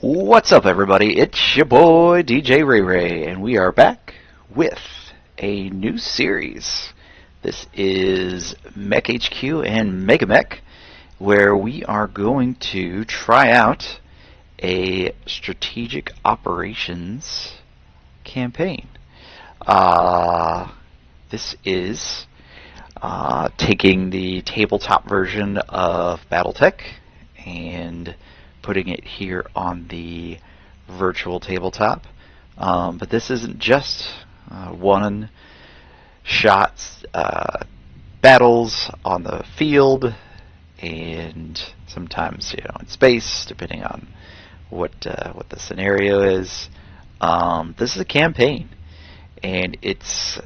What's up, everybody? It's your boy DJ Ray Ray, and we are back with a new series. This is MekHQ and MegaMek, where we are going to try out a strategic operations campaign. This is taking the tabletop version of BattleTech and putting it here on the virtual tabletop. But this isn't just one shots battles on the field and sometimes in space, depending on what the scenario is. This is a campaign, and it's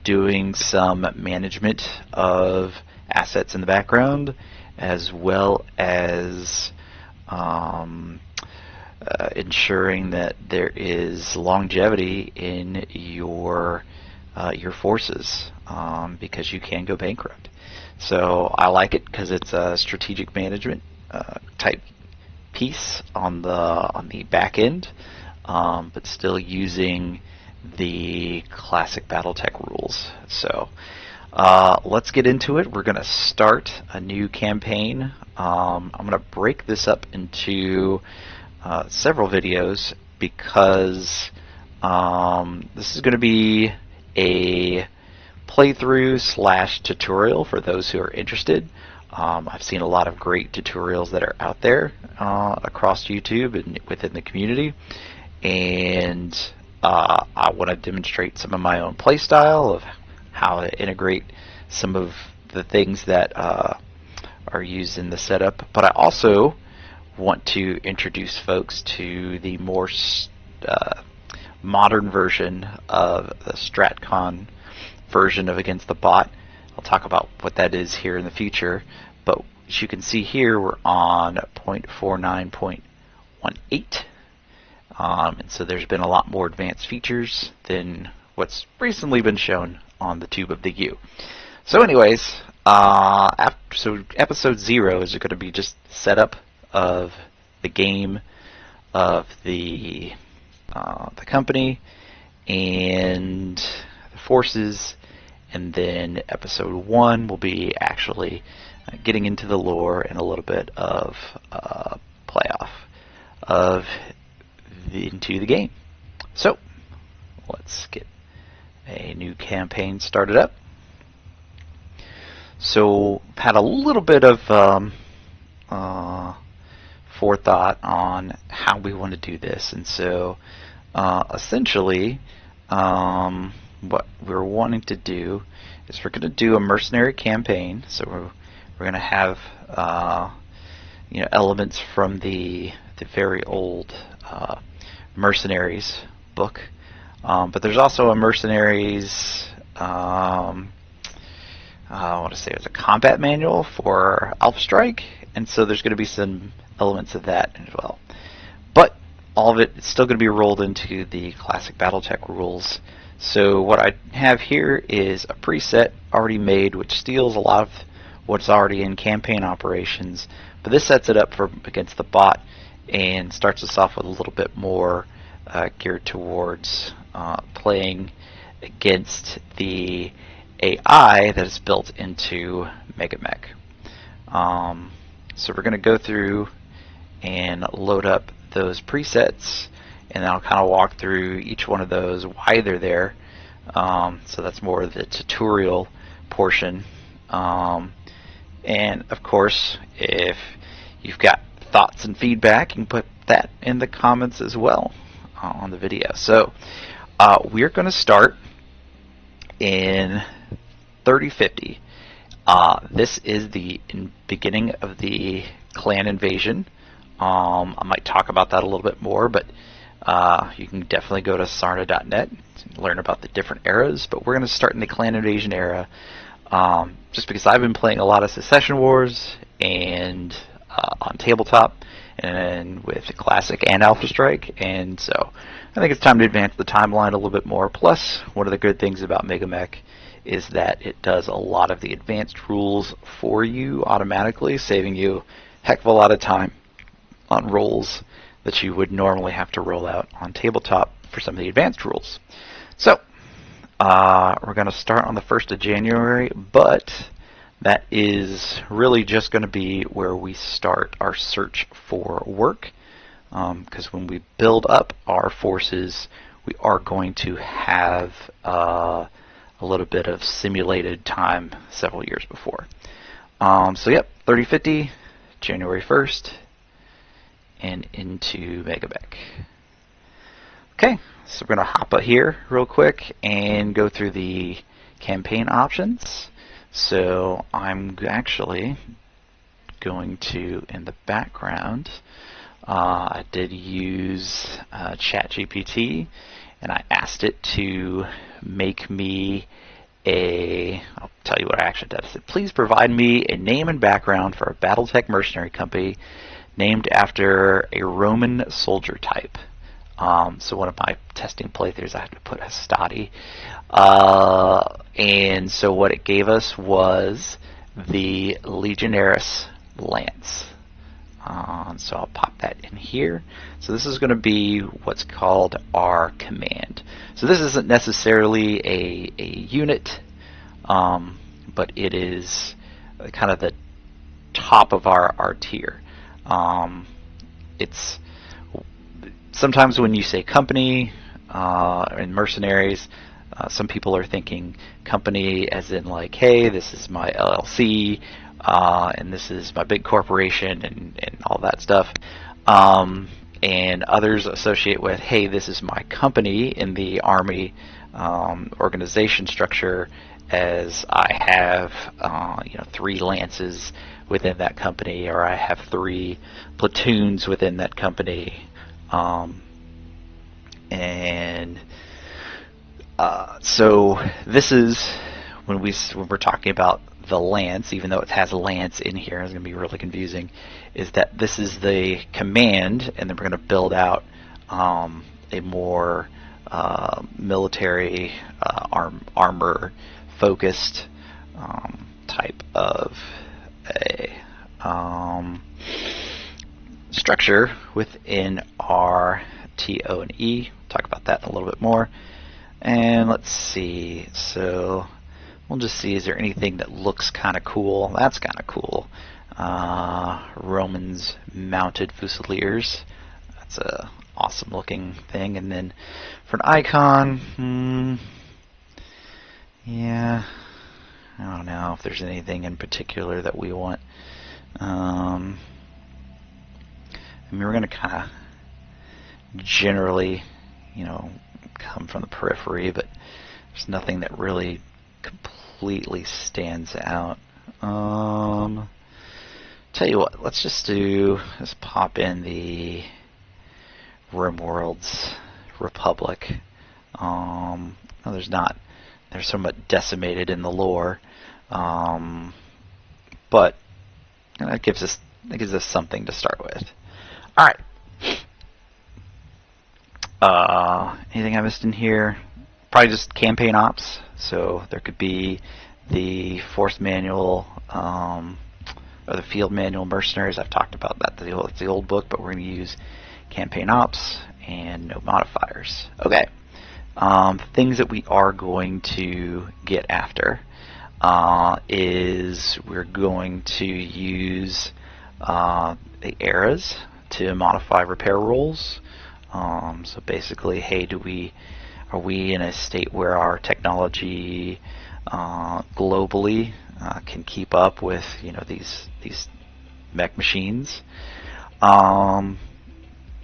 doing some management of assets in the background, as well as ensuring that there is longevity in your forces, because you can go bankrupt. So I like it because it's a strategic management type piece on the back end, but still using the classic BattleTech rules. So let's get into it. We're going to start a new campaign. I'm going to break this up into several videos because this is going to be a playthrough / tutorial for those who are interested. I've seen a lot of great tutorials that are out there across YouTube and within the community, and I want to demonstrate some of my own play style of how to integrate some of the things that are used in the setup. But I also want to introduce folks to the more modern version of the Stratcon version of Against the Bot. I'll talk about what that is here in the future. But as you can see here, we're on 0.49.18. And so there's been a lot more advanced features than what's recently been shown on the tube of the U. So anyways, so episode 0 is going to be just setup of the game, of the company, and the forces, and then episode 1 will be actually getting into the lore and a little bit of playoff of into the game. So let's get a new campaign started up. So had a little bit of forethought on how we want to do this, and so essentially what we're wanting to do is we're going to do a mercenary campaign. So we're going to have elements from the very old Mercenaries book, but there's also a Mercenaries I want to say it's a combat manual for Alpha Strike, and so there's going to be some elements of that as well. But all of it is still going to be rolled into the classic BattleTech rules. So what I have here is a preset already made, which steals a lot of what's already in campaign operations, but this sets it up for Against the Bot and starts us off with a little bit more geared towards playing against the AI that is built into MegaMek. So we're going to go through and load up those presets, and then I'll kind of walk through each one of those, why they're there. So that's more of the tutorial portion. And of course, if you've got thoughts and feedback, you can put that in the comments as well on the video. So we're going to start in 3050. This is the beginning of the clan invasion. I might talk about that a little bit more, but you can definitely go to sarna.net and learn about the different eras. But we're going to start in the clan invasion era, just because I've been playing a lot of Secession Wars and on tabletop and with Classic and Alpha Strike, and so I think it's time to advance the timeline a little bit more. Plus, one of the good things about MegaMek is that it does a lot of the advanced rules for you automatically, saving you a heck of a lot of time on rolls that you would normally have to roll out on tabletop for some of the advanced rules. So we're going to start on the 1st of January, but that is really just going to be where we start our search for work, because when we build up our forces, we are going to have a little bit of simulated time several years before. So yep, 3050, January 1st, and into MegaMek. Okay, so we're going to hop up here real quick and go through the campaign options. So I'm actually going to, in the background, I did use ChatGPT, and I asked it to make me I'll tell you what I actually did. I said, please provide me a name and background for a Battletech Mercenary Company named after a Roman soldier type. So one of my testing playthroughs, I had to put Hastati. And so what it gave us was the Legionarius lance. So I'll pop that in here. So this is going to be what's called our command. So this isn't necessarily a unit, but it is kind of the top of our tier. It's sometimes when you say company in mercenaries, some people are thinking company as in like, hey, this is my LLC, and this is my big corporation, and all that stuff. And others associate with, hey, this is my company in the Army organization structure, as I have 3 lances within that company, or I have 3 platoons within that company. So this is when we're talking about the lance, even though it has lance in here, it's going to be really confusing, is that this is the command, and then we're going to build out a more military armor focused type of a structure within our TO and E. Talk about that in a little bit more. And let's see, so we'll just see, is there anything that looks kind of cool? That's kind of cool. Romans mounted fusiliers. That's a awesome looking thing. And then for an icon, yeah, I don't know if there's anything in particular that we want. I mean, we're going to kind of generally, come from the periphery, but there's nothing that really completely stands out. Tell you what, let's pop in the RimWorld's Republic. No, there's not. They're somewhat decimated in the lore, but that gives us something to start with. All right. Anything I missed in here? Probably just campaign ops. So there could be the force manual or the field manual mercenaries. I've talked about that. It's the old book, but we're going to use campaign ops and no modifiers. Okay. Things that we are going to get after is we're going to use the eras to modify repair rules. So basically, hey, are we in a state where our technology globally can keep up with these mech machines?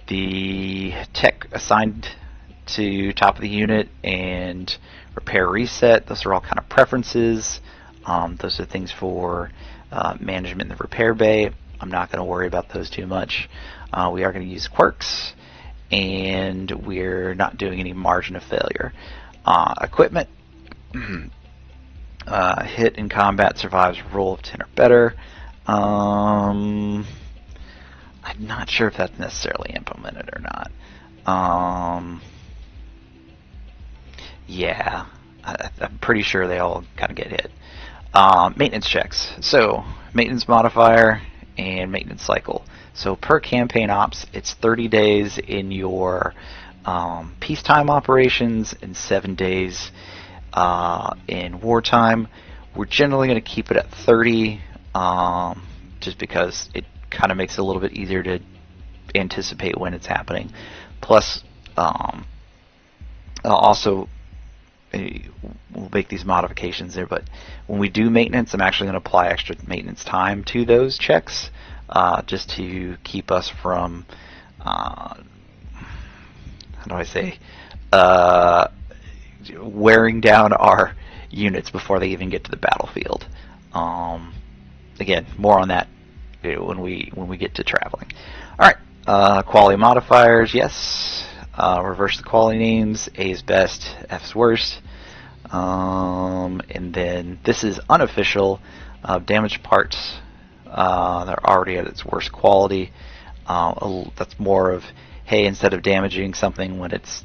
The tech assigned to top of the unit and repair reset, those are all kind of preferences. Those are things for management in the repair bay. I'm not going to worry about those too much. We are going to use quirks, and we're not doing any margin of failure. Equipment, hit in combat survives roll of 10 or better. I'm not sure if that's necessarily implemented or not. Yeah, I'm pretty sure they all kind of get hit. Maintenance checks. So maintenance modifier and maintenance cycle. So per campaign ops, it's 30 days in your peacetime operations and 7 days in wartime. We're generally going to keep it at 30 just because it kind of makes it a little bit easier to anticipate when it's happening. Plus, also, we'll make these modifications there, but when we do maintenance, I'm actually going to apply extra maintenance time to those checks just to keep us from, how do I say, wearing down our units before they even get to the battlefield. Again, more on that when we get to traveling. All right, quality modifiers, yes. Reverse the quality names. A is best, F is worst. And then this is unofficial. Damaged parts, they're already at its worst quality. That's more of, hey, instead of damaging something when it's,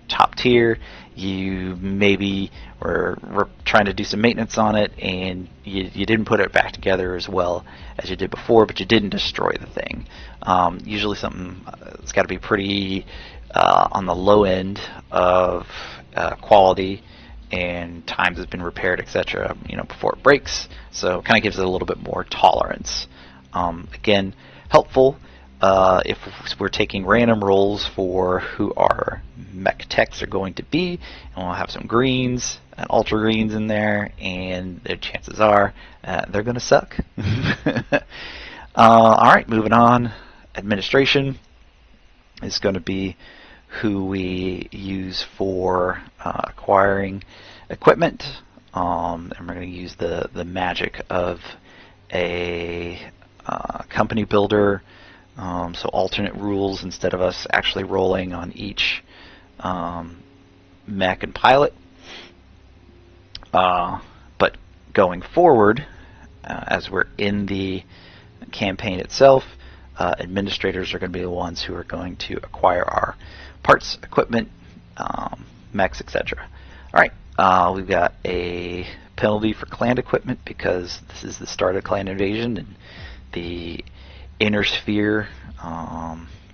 top tier, you maybe were trying to do some maintenance on it and you didn't put it back together as well as you did before, but you didn't destroy the thing. Usually something that's got to be pretty on the low end of quality, and times has been repaired, etc. Before it breaks, so it kind of gives it a little bit more tolerance. Again, helpful if we're taking random rolls for who our mech techs are going to be, and we'll have some greens and ultra greens in there, and the chances are they're going to suck. All right, moving on. Administration is going to be who we use for acquiring equipment, and we're going to use the magic of a company builder, so alternate rules instead of us actually rolling on each mech and pilot. But going forward, as we're in the campaign itself, administrators are going to be the ones who are going to acquire our parts, equipment, mechs, etc. Alright, we've got a penalty for clan equipment because this is the start of clan invasion, and the inner sphere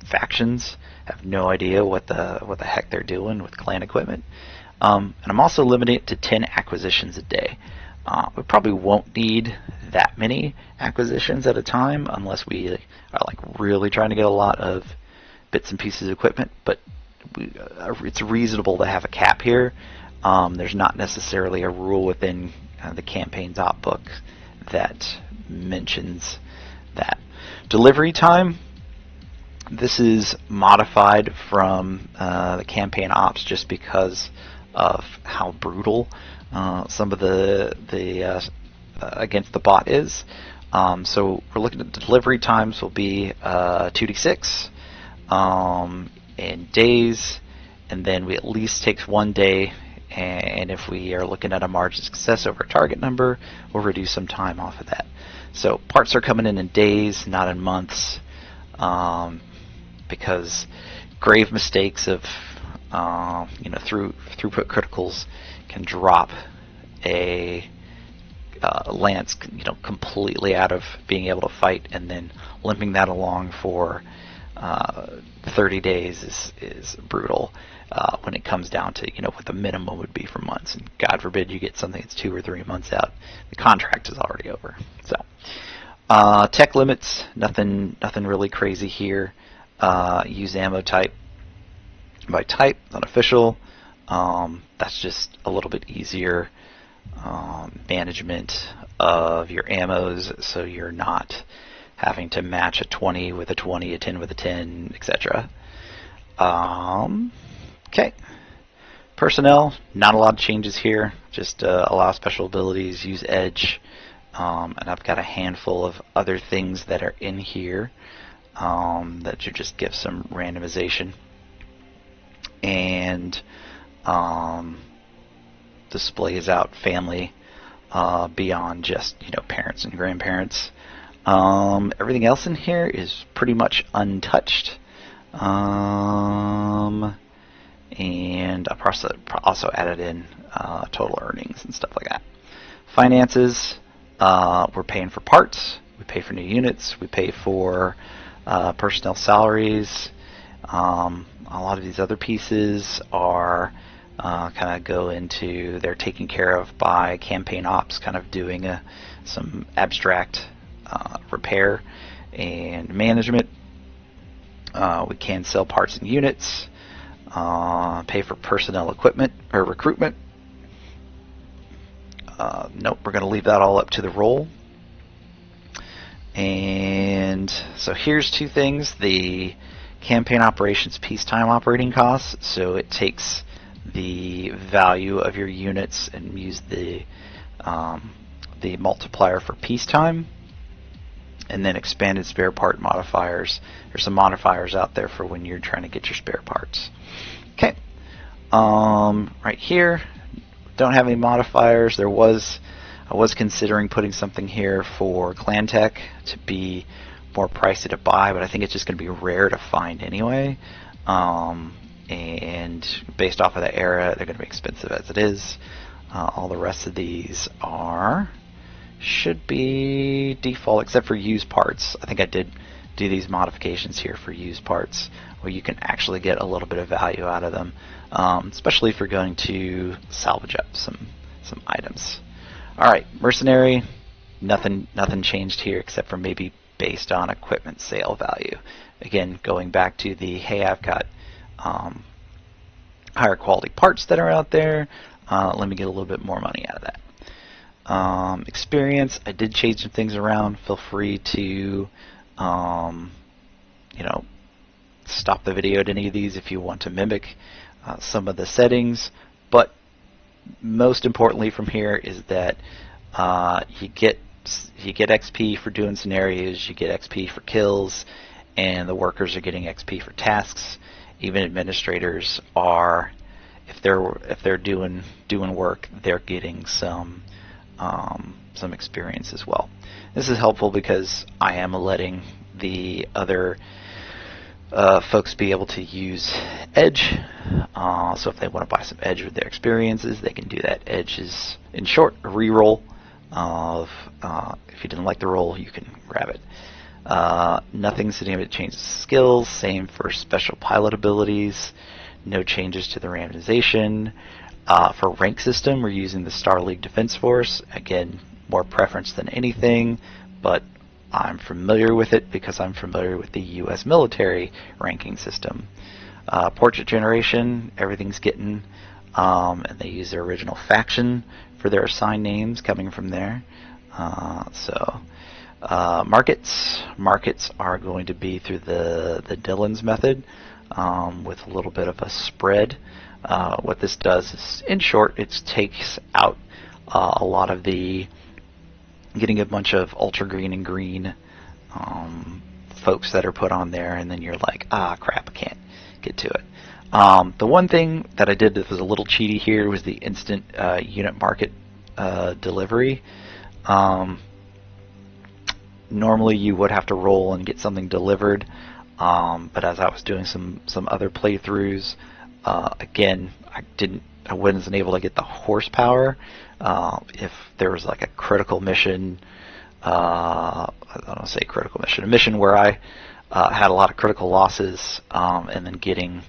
factions have no idea what the heck they're doing with clan equipment. And I'm also limiting it to 10 acquisitions a day. We probably won't need that many acquisitions at a time unless we are really trying to get a lot of bits and pieces of equipment, but it's reasonable to have a cap here. There's not necessarily a rule within the campaign's op book that mentions that. Delivery time, this is modified from the campaign ops just because of how brutal some of the against the bot is. So we're looking at the delivery times will be 2d6 in days, and then we at least takes 1 day, and if we are looking at a margin of success over a target number, we'll reduce some time off of that. So parts are coming in days, not in months, because grave mistakes of throughput criticals can drop a lance completely out of being able to fight, and then limping that along for 30 days is brutal when it comes down to what the minimum would be for months, and God forbid you get something that's 2 or 3 months out, the contract is already over. So tech limits, nothing really crazy here. Use ammo type by type, unofficial. That's just a little bit easier management of your ammos, so you're not having to match a 20 with a 20, a 10 with a 10, etc. Okay. Personnel, not a lot of changes here. Just allow special abilities, use edge, and I've got a handful of other things that are in here that should just give some randomization. And displays out family beyond just parents and grandparents. Everything else in here is pretty much untouched. And I also added in total earnings and stuff like that. Finances, we're paying for parts. we pay for new units, we pay for personnel salaries. A lot of these other pieces are kind of go into, they're taken care of by campaign ops, kind of doing some abstract repair and management. We can sell parts and units, pay for personnel equipment or recruitment. Nope, we're going to leave that all up to the role. And so here's two things: the campaign operations peacetime operating costs. So it takes the value of your units and use the multiplier for peacetime, and then expanded spare part modifiers. There's some modifiers out there for when you're trying to get your spare parts. Okay, right here, don't have any modifiers. I was considering putting something here for clan tech to be more pricey to buy, but I think it's just going to be rare to find anyway. And based off of the era, they're going to be expensive as it is. All the rest of these should be default, except for used parts. I think I did do these modifications here for used parts, where you can actually get a little bit of value out of them, especially if you're going to salvage up some items. All right, mercenary, nothing changed here except for maybe based on equipment sale value. Again, going back to the, hey, I've got higher quality parts that are out there. Let me get a little bit more money out of that. Experience, I did change some things around. Feel free to stop the video at any of these if you want to mimic some of the settings. But most importantly from here is that you get XP for doing scenarios, you get XP for kills, and the workers are getting XP for tasks. Even administrators are, if they're doing work, they're getting some experience as well. This is helpful because I am letting the other folks be able to use Edge. So if they want to buy some Edge with their experiences, they can do that. Edge is, in short, a reroll of, if you didn't like the roll, you can grab it. Nothing significant changes skills. Same for special pilot abilities. No changes to the randomization. For rank system, we're using the Star League Defense Force. Again, more preference than anything, but I'm familiar with it because I'm familiar with the U.S. military ranking system. Portrait generation, everything's getting, and they use their original faction for their assigned names coming from there. Markets are going to be through the Dillon's method, with a little bit of a spread. What this does is, in short, it takes out a lot of the getting a bunch of ultra green and green folks that are put on there, and then you're like, ah, crap, I can't get to it. The one thing that I did that was a little cheaty here was the instant unit market delivery. Normally you would have to roll and get something delivered, but as I was doing some other playthroughs, again, I wasn't able to get the horsepower. If there was like a critical mission, I don't want to say critical mission, a mission where I had a lot of critical losses, and then getting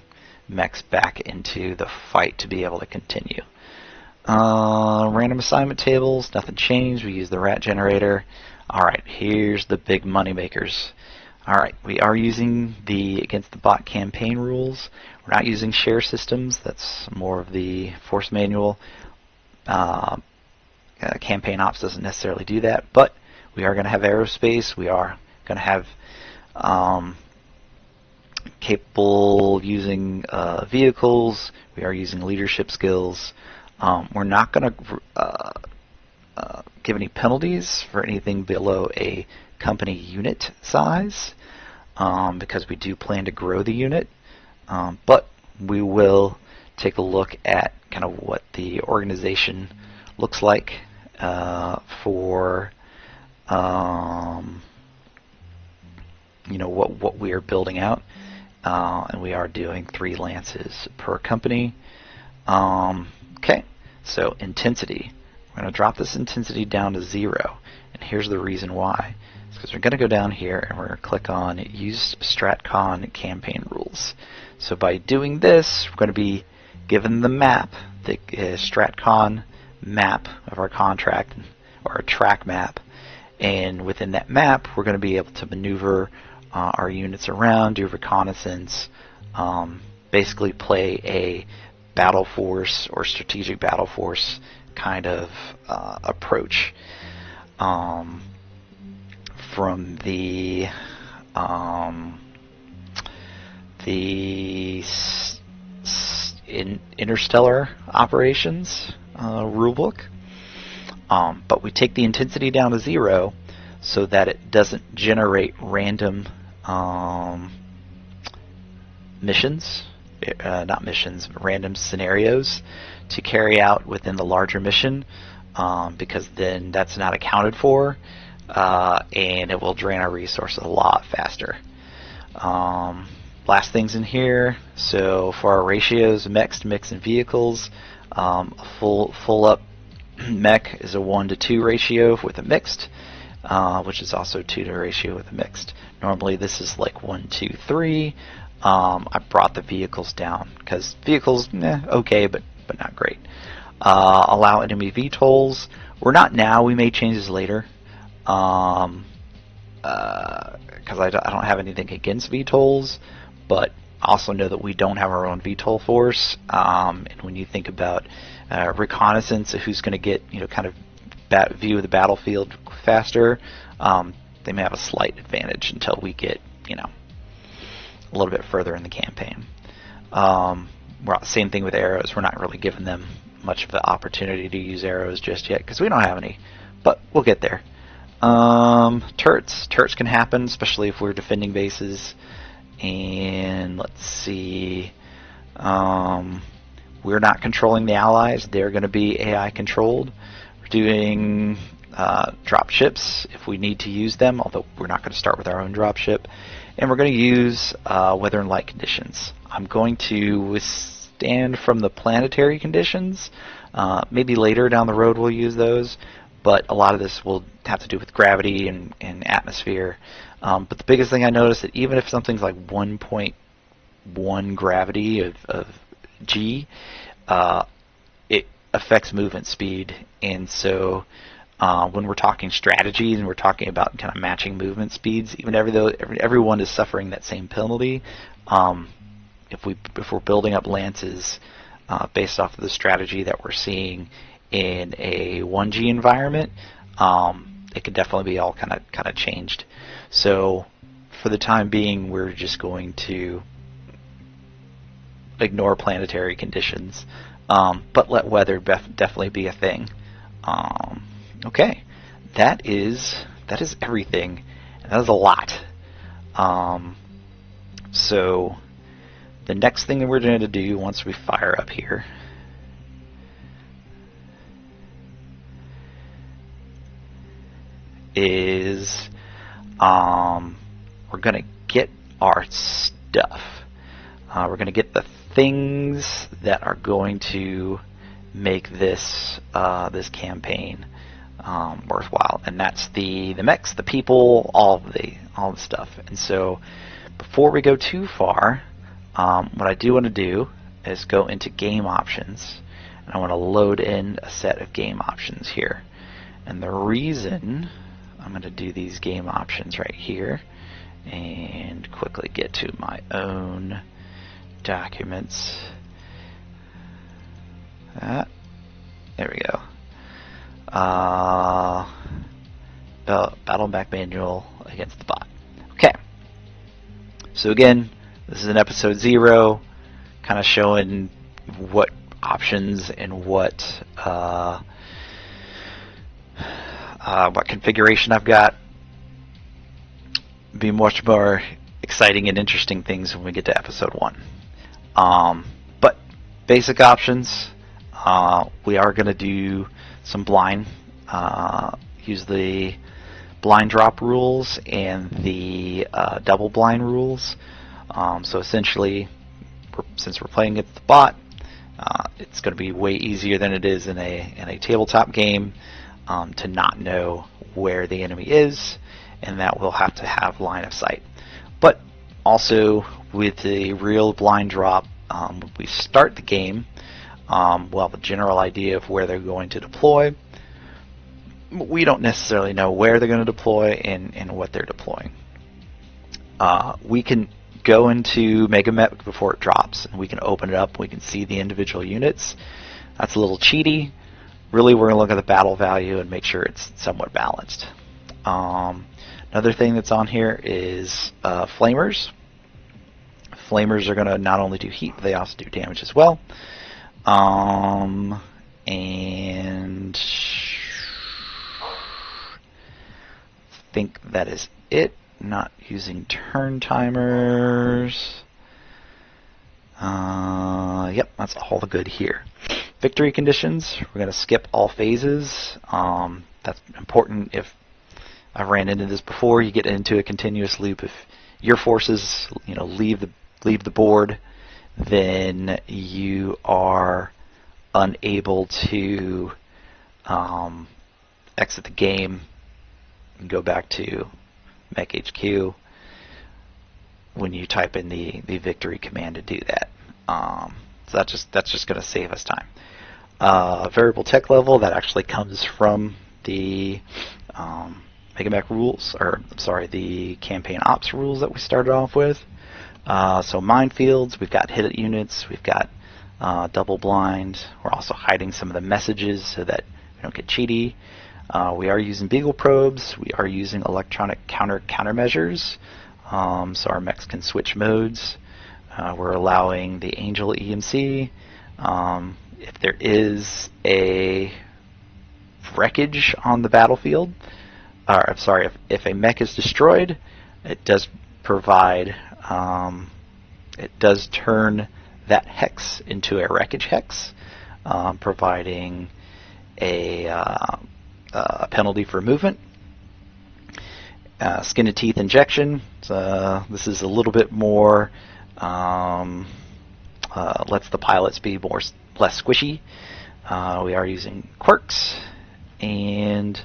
mechs back into the fight to be able to continue. Random assignment tables, nothing changed. We use the rat generator. Alright, here's the big money makers. Alright, we are using the against the bot campaign rules. We're not using share systems. That's more of the force manual. Campaign ops doesn't necessarily do that, but we are going to have aerospace. We are going to have capable using vehicles. We are using leadership skills. We're not going to give any penalties for anything below a company unit size, because we do plan to grow the unit, but we will take a look at kind of what the organization looks like for what we are building out, and we are doing 3 lances per company. Okay, so intensity. We're going to drop this intensity down to 0, and here's the reason why. because we're going to go down here and we're going to click on Use Stratcon Campaign Rules. So by doing this, we're going to be given the map, the Stratcon map of our contract, or a track map, and within that map we're going to be able to maneuver our units around, do reconnaissance, basically play a battle force or strategic battle force kind of approach. From the Interstellar Operations rulebook, but we take the intensity down to 0 so that it doesn't generate random random scenarios to carry out within the larger mission, because then that's not accounted for, and it will drain our resources a lot faster. Last things in here, so for our ratios, mechs, and vehicles, full up mech is a 1:2 ratio with a mixed, which is also 2 ratio with a mixed. Normally this is like 1:2:3. I brought the vehicles down because vehicles, okay, but not great. Allow enemy VTOLs. We're not now. We may change this later, because I don't have anything against VTOLs, but also know that we don't have our own VTOL force. And when you think about reconnaissance, who's going to get kind of view of the battlefield faster, they may have a slight advantage until we get a little bit further in the campaign. Same thing with arrows. We're not really giving them much of the opportunity to use arrows just yet because we don't have any, but we'll get there. Turrets can happen, especially if we're defending bases. And let's see, we're not controlling the allies. They're going to be AI controlled. We're doing drop ships if we need to use them, although we're not going to start with our own drop ship. And we're going to use weather and light conditions. I'm going to withstand from the planetary conditions. Maybe later down the road we'll use those, but a lot of this will have to do with gravity and atmosphere. But the biggest thing I noticed that even if something's like 1.1 gravity of G, it affects movement speed. And so when we're talking strategies and we're talking about kind of matching movement speeds, even though everyone is suffering that same penalty, if we're building up lances based off of the strategy that we're seeing in a 1G environment, it could definitely be all kind of changed. So for the time being, we're just going to ignore planetary conditions, but let weather definitely be a thing. Okay, that is everything, and that is a lot. So the next thing that we're going to do once we fire up here is we're going to get our stuff. We're going to get the things that are going to make this this campaign worthwhile, and that's the mechs, the people, all the stuff. And so before we go too far, what I do want to do is go into game options, and I want to load in a set of game options here. And the reason I'm going to do these game options right here and quickly get to my own documents. There we go. Battle back manual against the bot. Okay. So again, this is an episode 0, kind of showing what options and what configuration I've got. Be much more exciting and interesting things when we get to episode 1. But basic options, we are going to do some blind, use the blind drop rules and the double blind rules. So essentially, since we're playing against the bot, it's going to be way easier than it is in a tabletop game to not know where the enemy is, and that will have to have line of sight. But also with the real blind drop, when we start the game, we'll have a general idea of where they're going to deploy. We don't necessarily know where they're going to deploy and what they're deploying. We can go into MegaMek before it drops, and we can open it up. We can see the individual units. That's a little cheaty. Really, we're going to look at the battle value and make sure it's somewhat balanced. Another thing that's on here is flamers. Flamers are going to not only do heat, but they also do damage as well. And I think that is it. Not using turn timers. Yep, that's all the good here. Victory conditions, we're going to skip all phases. That's important. If I've ran into this before, you get into a continuous loop. If your forces, leave the board, then you are unable to exit the game and go back to MekHQ when you type in the victory command to do that. So that's just going to save us time. Variable tech level, that actually comes from the MegaMech rules, or I'm sorry, the campaign ops rules that we started off with. So minefields, we've got hit units, we've got double blind. We're also hiding some of the messages so that we don't get cheaty. We are using beagle probes. We are using electronic countermeasures, so our mechs can switch modes. We're allowing the Angel EMC. If there is a wreckage on the battlefield, or I'm sorry, if a mech is destroyed, it does provide, it does turn that hex into a wreckage hex, providing a penalty for movement. Skin and teeth injection. This is a little bit more, lets the pilots be less squishy. We are using quirks, and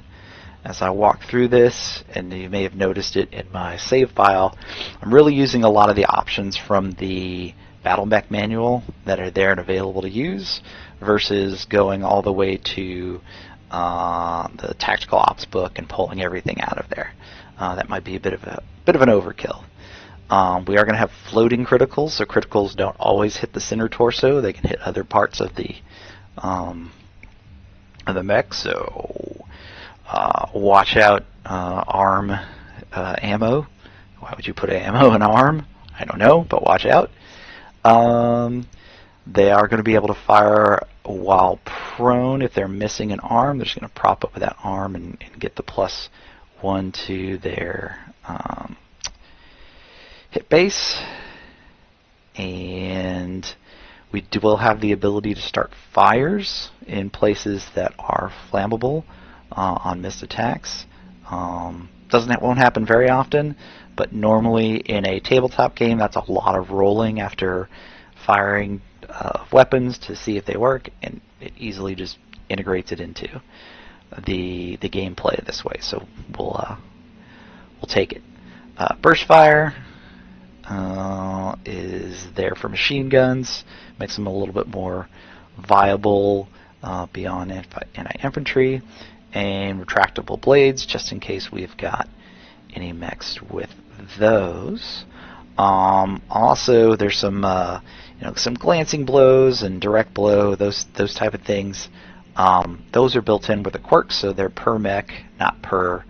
as I walk through this, and you may have noticed it in my save file, I'm really using a lot of the options from the Battle Mech manual that are there and available to use, versus going all the way to the tactical ops book and pulling everything out of there. That might be a bit of an overkill. We are going to have floating criticals, so criticals don't always hit the center torso. They can hit other parts of the mech. So watch out, arm ammo. Why would you put ammo in arm? I don't know, but watch out. They are going to be able to fire while prone. If they're missing an arm, they're just going to prop up with that arm and get the +1 to their hit base. And we will have the ability to start fires in places that are flammable on missed attacks. Won't happen very often, but normally in a tabletop game, that's a lot of rolling after firing weapons to see if they work, and it easily just integrates it into the gameplay this way. So we'll take it. Burst fire is there for machine guns, makes them a little bit more viable beyond anti-infantry, and retractable blades, just in case we've got any mechs with those. Also, there's some some glancing blows and direct blow, those type of things. Those are built in with the quirks, so they're per mech, not per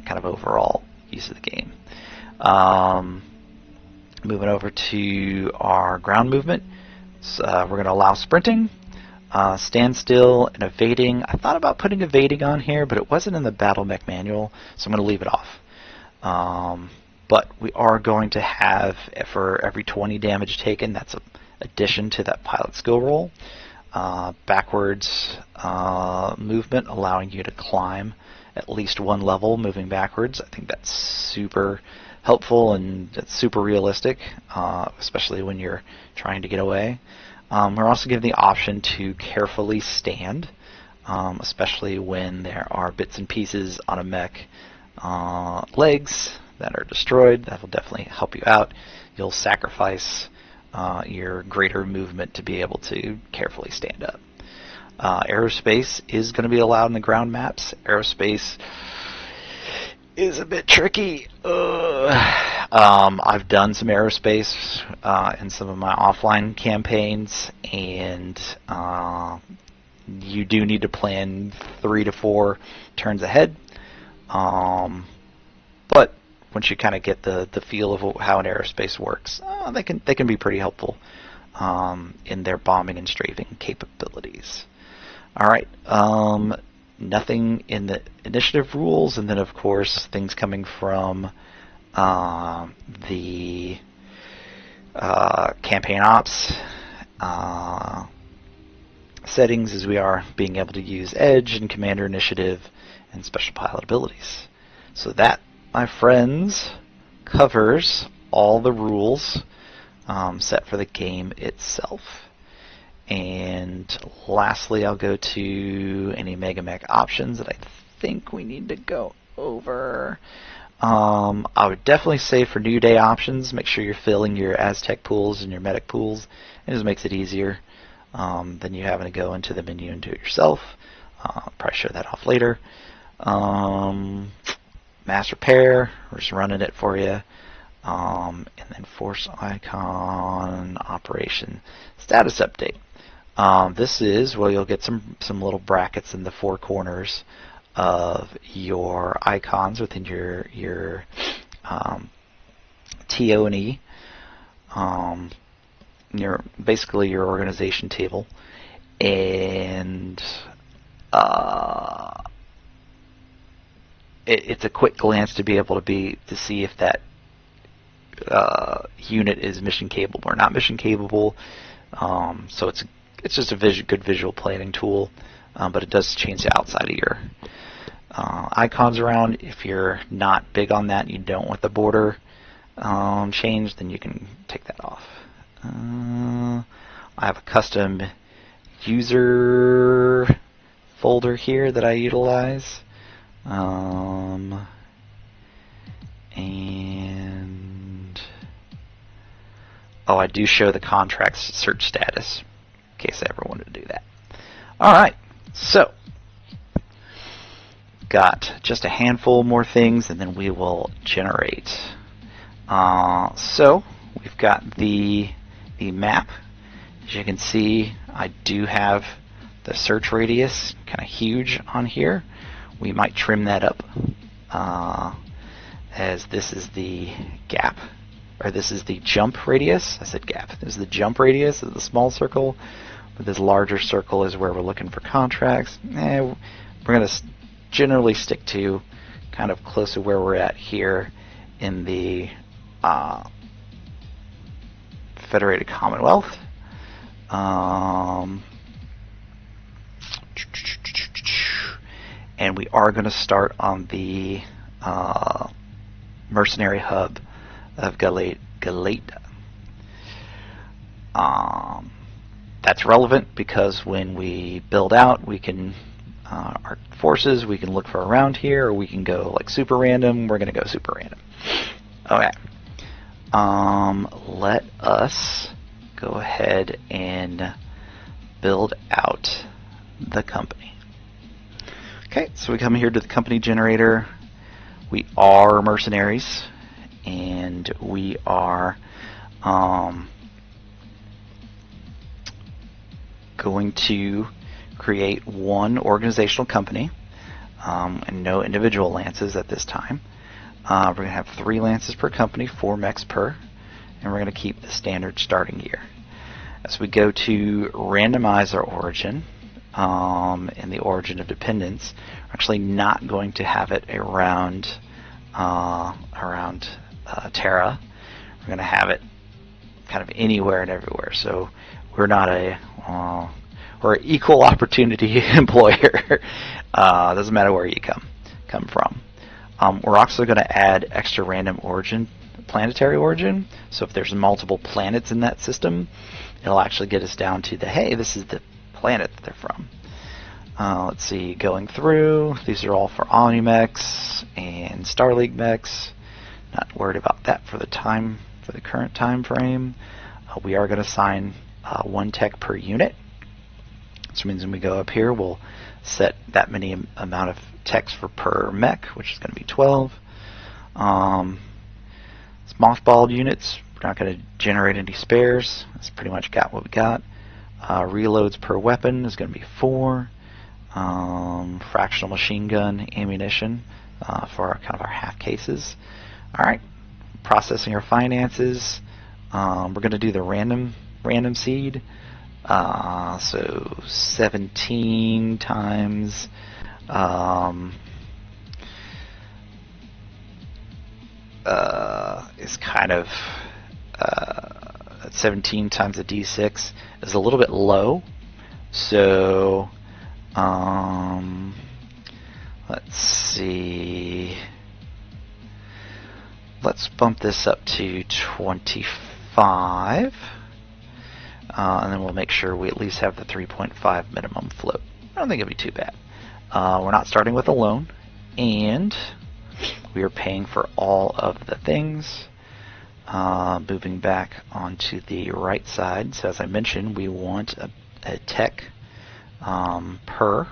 kind of overall use of the game. Moving over to our ground movement, so, we're going to allow sprinting, standstill, and evading. I thought about putting evading on here, but it wasn't in the Battle Mech manual, so I'm going to leave it off. But we are going to have, for every 20 damage taken, that's an addition to that pilot skill roll. Backwards movement, allowing you to climb at least one level moving backwards. I think that's super helpful and it's super realistic, especially when you're trying to get away. We're also given the option to carefully stand, especially when there are bits and pieces on a mech legs that are destroyed. That will definitely help you out. You'll sacrifice your greater movement to be able to carefully stand up. Aerospace is going to be allowed in the ground maps. Aerospace is a bit tricky. I've done some aerospace in some of my offline campaigns, and you do need to plan 3 to 4 turns ahead. But once you kind of get the feel of how an aerospace works, they can be pretty helpful in their bombing and strafing capabilities. All right. Nothing in the initiative rules, and then of course things coming from the campaign ops settings, as we are being able to use Edge and Commander Initiative and Special Pilot abilities. So that, my friends, covers all the rules set for the game itself. And lastly, I'll go to any MegaMech options that I think we need to go over. I would definitely say for New Day options, make sure you're filling your Aztec pools and your medic pools. It just makes it easier than you having to go into the menu and do it yourself. Probably show that off later. Mass repair, we're just running it for you. And then force icon operation status update. This is where you'll get some little brackets in the 4 corners of your icons within your TO and E. Basically your organization table, and it's a quick glance to be able to see if that unit is mission capable or not mission capable. So it's just a good visual planning tool, but it does change the outside of your icons around. If you're not big on that, you don't want the border changed, then you can take that off. I have a custom user folder here that I utilize. And I do show the contract's search status in case I ever wanted to do that. Alright, so got just a handful more things and then we will generate. So we've got the map. As you can see, I do have the search radius kind of huge on here. We might trim that up as this is the gap, or this is the jump radius. I said gap. This is the jump radius of the small circle, but this larger circle is where we're looking for contracts. We're going to generally stick to kind of close to where we're at here in the Federated Commonwealth. And we are going to start on the mercenary hub of Galata. That's relevant because when we build out, we can our forces, we can look for around here, or we can go like super random. We're going to go super random. Okay. Let us go ahead and build out the company. Okay, so we come here to the company generator. We are mercenaries, and we are going to create one organizational company and no individual lances at this time. We're going to have 3 lances per company, 4 mechs per, and we're going to keep the standard starting gear. As we go to randomize our origin and the origin of dependence, we're actually not going to have it around Terra. We're going to have it kind of anywhere and everywhere. So we're not we're an equal opportunity employer. Doesn't matter where you come from. We're also going to add extra random origin, planetary origin. So if there's multiple planets in that system, it'll actually get us down to hey, this is the planet that they're from. Let's see, going through, these are all for OmniMechs and Star League mechs. Not worried about that for the current time frame. We are going to assign 1 tech per unit. Which means when we go up here, we'll set that many amount of techs per mech, which is going to be 12. It's mothballed units. We're not going to generate any spares. That's pretty much got what we got. Reloads per weapon is going to be 4. Fractional machine gun ammunition for our, kind of our half cases. All right, processing our finances. We're going to do the random seed. So 17 times is kind of 17 times a d6 is a little bit low. So let's see. Let's bump this up to 25. And then we'll make sure we at least have the 3.5 minimum float. I don't think it'll be too bad. We're not starting with a loan, and we are paying for all of the things. Moving back onto the right side, so as I mentioned, we want a tech per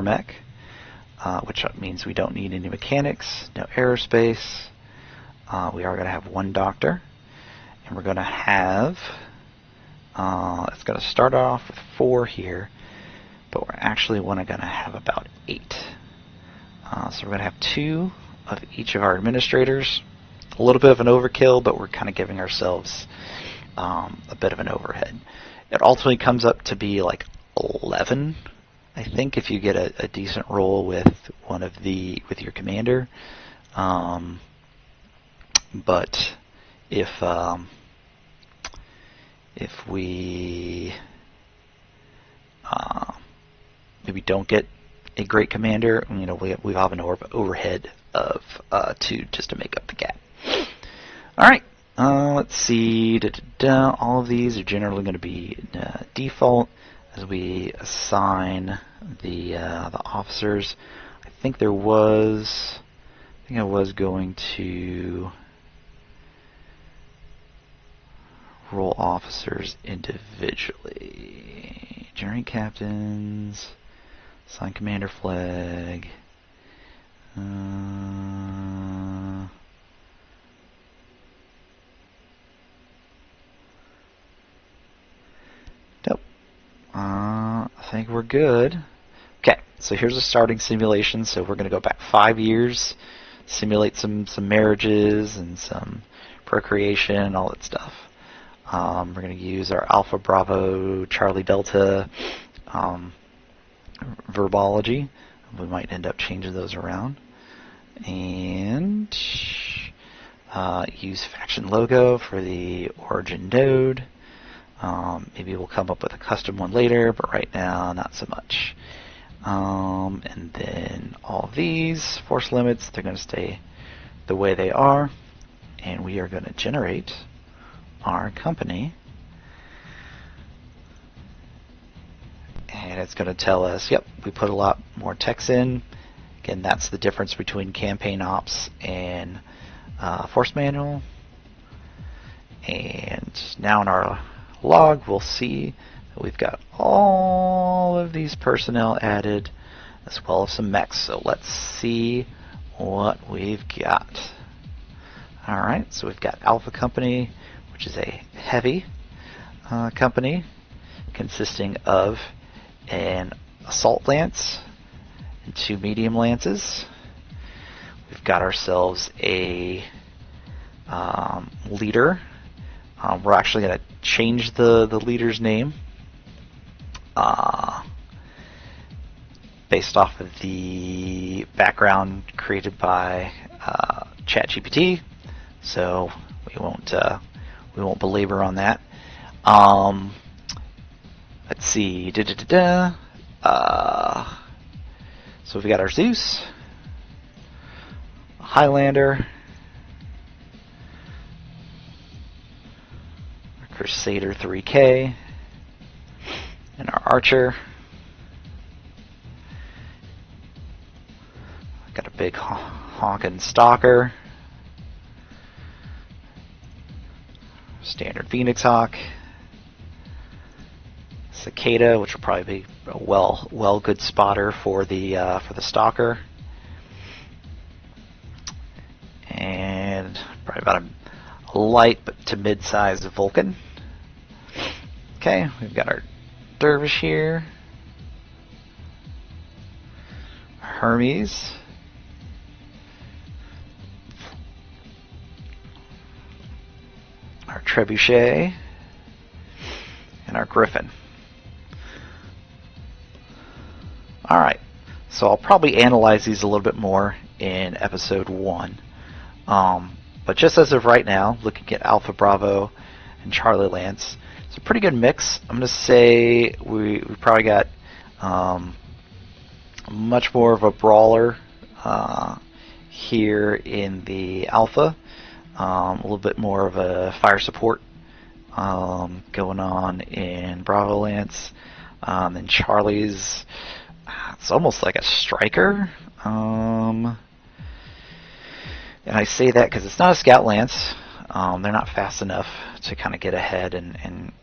mech, which means we don't need any mechanics, no aerospace. We are going to have 1 doctor, and we're going to have, it's going to start off with 4 here, but we're actually going to have about 8. So we're going to have 2 of each of our administrators. A little bit of an overkill, but we're kind of giving ourselves a bit of an overhead. It ultimately comes up to be like 11, I think, if you get a decent roll with with your commander. But if we maybe don't get a great commander, we have an overhead of 2 just to make up the gap. All right, let's see. All of these are generally going to be default as we assign the officers. I think I was going to roll officers individually. Journey captains, assign commander flag. Nope. I think we're good. Okay, so here's a starting simulation. So we're going to go back 5 years, simulate some marriages and some procreation, all that stuff. We're going to use our Alpha Bravo Charlie Delta verbology. We might end up changing those around. And use faction logo for the origin node. Maybe we'll come up with a custom one later, but right now not so much. And then all of these force limits, they're going to stay the way they are. And we are going to generate our company. And it's going to tell us, yep, we put a lot more text in. Again, that's the difference between campaign ops and force manual. And now in our log, we'll see that we've got all of these personnel added, as well as some mechs. So let's see what we've got. Alright, so we've got Alpha Company, which is a heavy company consisting of an assault lance and 2 medium lances. We've got ourselves a leader. We're actually going to change the leader's name based off of the background created by ChatGPT. So we won't belabor on that. Let's see. So we've got our Zeus, Highlander, Crusader 3K, And our archer. Got a big honking stalker. Standard Phoenix Hawk. Cicada, which will probably be a well good spotter for the stalker. And probably about a light but to mid-sized Vulcan. Okay, we've got our Dervish here. Hermes. Our Trebuchet. And our Griffin. Alright, so I'll probably analyze these a little bit more in episode 1. But just as of right now, looking at Alpha Bravo and Charlie Lance, it's a pretty good mix. I'm going to say we probably got much more of a brawler here in the Alpha, a little bit more of a fire support going on in Bravo Lance, and Charlie's, it's almost like a striker. And I say that because it's not a Scout Lance. They're not fast enough to kind of get ahead and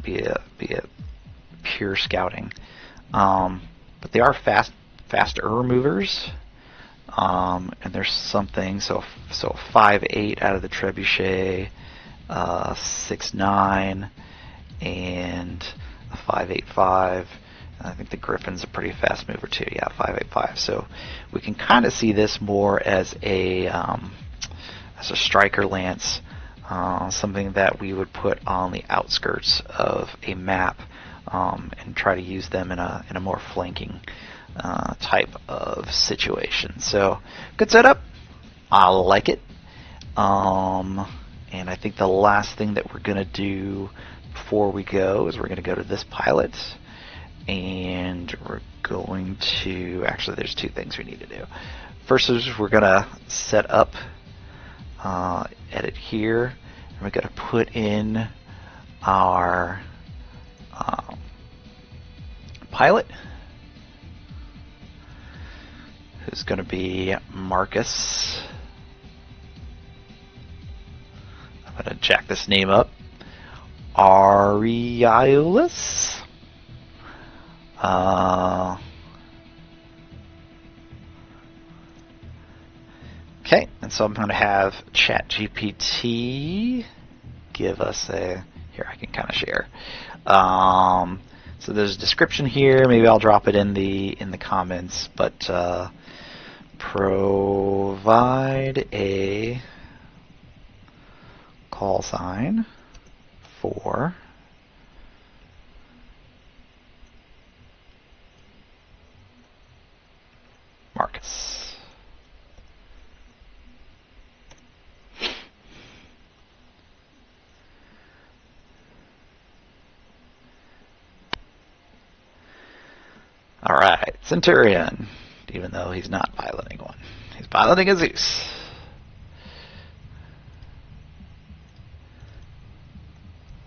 be a pure scouting. But they are faster movers. And there's something, so 5'8" out of the Trebuchet, 6'9", and a 5'8'5". I think the Griffin's a pretty fast mover too. Yeah, 5'8'5". So we can kind of see this more as a striker lance, something that we would put on the outskirts of a map and try to use them in a more flanking type of situation. So good setup. I like it. And I think the last thing that we're going to do before we go is we're going to go to this pilot. And we're going to, actually there's two things we need to do. First is we're going to set up, edit here, and we're going to put in our pilot, who's going to be Marcus. I'm going to jack this name up. Ariolus. Okay, and so I'm going to have ChatGPT give us a, here I can kind of share. So there's a description here. Maybe I'll drop it in the comments, but provide a call sign for Marcus. All right, Centurion, even though he's not piloting one. He's piloting a Zeus.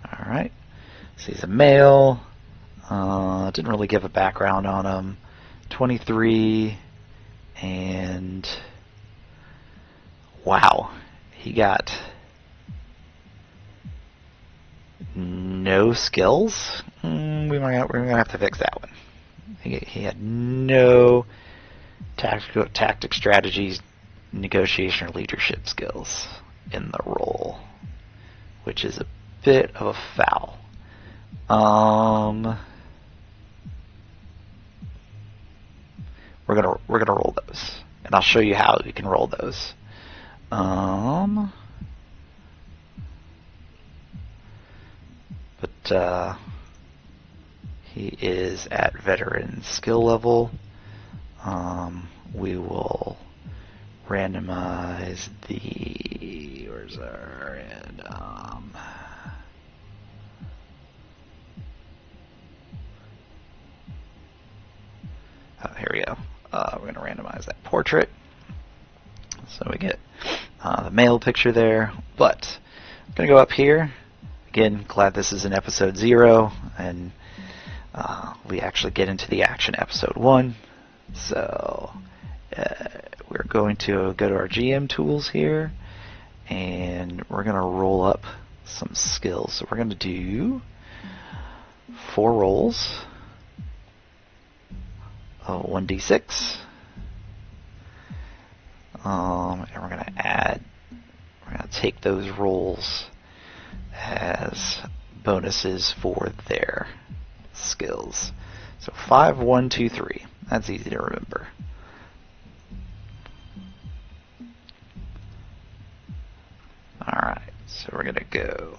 All right, so he's a male. Didn't really give a background on him. 23. And wow, he got no skills. We're gonna have to fix that one. He had no tactic strategies, negotiation, or leadership skills in the role, which is a bit of a foul. We're gonna roll those, and I'll show you how you can roll those. But he is at veteran skill level. We will randomize the, where's our random? Oh, here we go. We're going to randomize that portrait. So we get the male picture there. But I'm going to go up here. Again, glad this is in episode 0. And we actually get into the action episode 1. So we're going to go to our GM tools here, and we're going to roll up some skills. So we're going to do 4 rolls, 1d6, and we're going to take those rolls as bonuses for their skills. So 5, 1, 2, 3. That's easy to remember. Alright, so we're going to go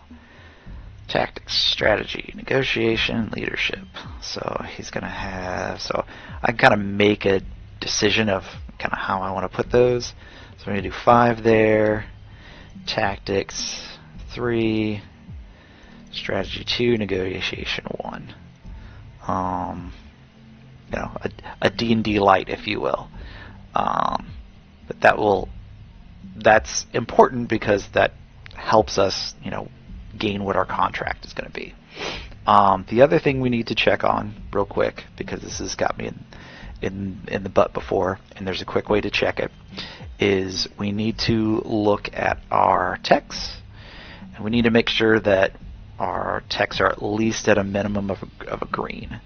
tactics, strategy, negotiation, leadership. So he's going to have, so I can kind of make a decision of kind of how I want to put those. So we're going to do 5 there, tactics 3, strategy 2, negotiation 1. You know, a D&D light, if you will. But that's important because that helps us, you know, gain what our contract is going to be. The other thing we need to check on real quick, because this has got me in the butt before, and there's a quick way to check it, is we need to look at our techs, and we need to make sure that our techs are at least at a minimum of a green.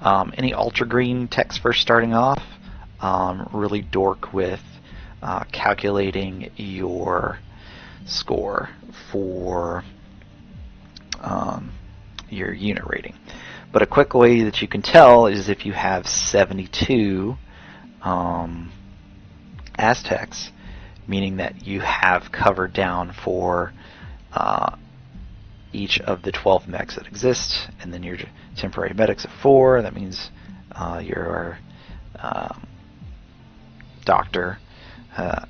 Any ultra green techs first starting off really dork with calculating your score for your unit rating. But a quick way that you can tell is if you have 72 Aztecs, meaning that you have covered down for each of the 12 mechs that exist, and then your temporary medics of 4. That means your doctor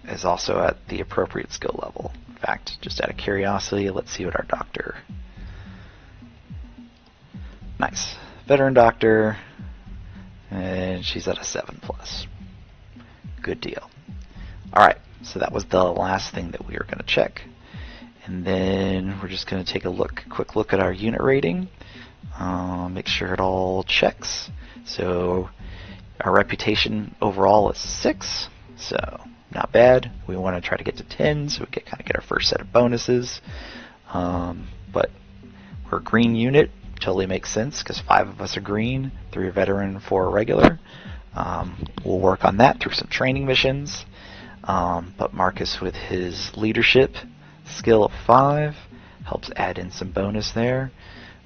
is also at the appropriate skill level. In fact, just out of curiosity, let's see what our doctor... Nice. Veteran doctor, and she's at a 7+. Good deal. Alright, so that was the last thing that we were going to check. And then we're just going to take a quick look at our unit rating. Make sure it all checks. So our reputation overall is 6, so not bad. We want to try to get to 10, so we can kind of get our first set of bonuses. But we're a green unit. Totally makes sense because 5 of us are green, 3 are veteran, 4 are regular. We'll work on that through some training missions. But Marcus, with his leadership skill of 5, helps add in some bonus there.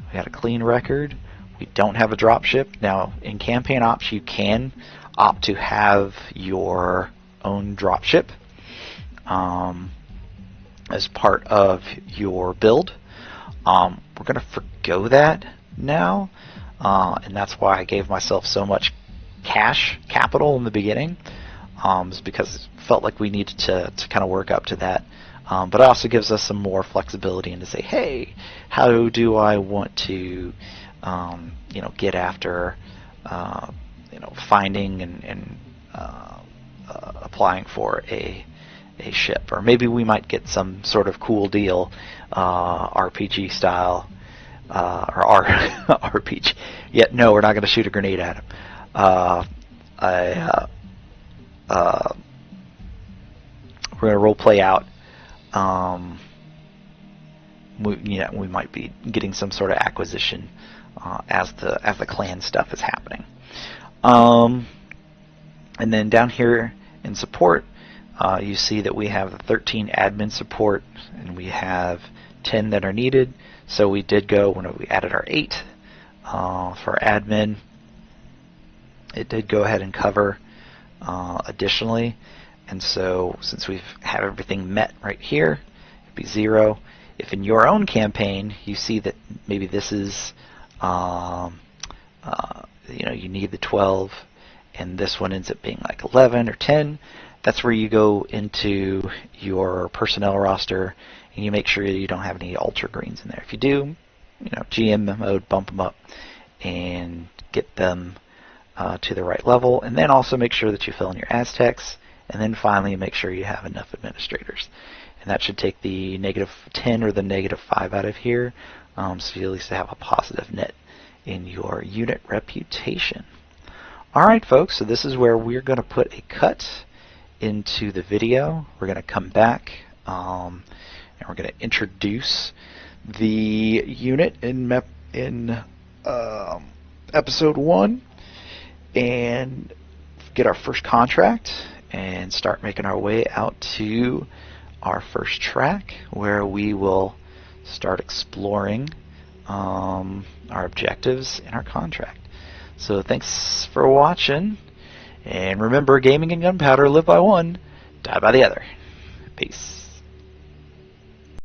We got a clean record. We don't have a dropship. Now, in campaign ops, you can opt to have your own dropship as part of your build. We're going to forgo that now, and that's why I gave myself so much cash capital in the beginning, is because it felt like we needed to kind of work up to that. But it also gives us some more flexibility and to say, hey, how do I want to get after finding and applying for a ship, or maybe we might get some sort of cool deal, RPG style, or RPG. Yet no, we're not going to shoot a grenade at him. We're going to role play out. We might be getting some sort of acquisition as the clan stuff is happening. And then down here in support, you see that we have 13 admin support, and we have 10 that are needed. So we did go, when we added our 8 for admin, it did go ahead and cover additionally. And so since we've had everything met right here, it'd be 0. If in your own campaign you see that maybe this is you need the 12 and this one ends up being like 11 or 10, that's where you go into your personnel roster and you make sure you don't have any ultra greens in there. If you do, GM mode, bump them up and get them to the right level, and then also make sure that you fill in your Aztecs, and then finally make sure you have enough administrators. And that should take the -10 or the -5 out of here, so you at least have a positive net in your unit reputation. Alright folks, so this is where we're going to put a cut into the video. We're going to come back and we're going to introduce the unit in episode 1 and get our first contract and start making our way out to our first track where we will start exploring our objectives and our contract. So thanks for watching, and remember, gaming and gunpowder live by one, die by the other. Peace.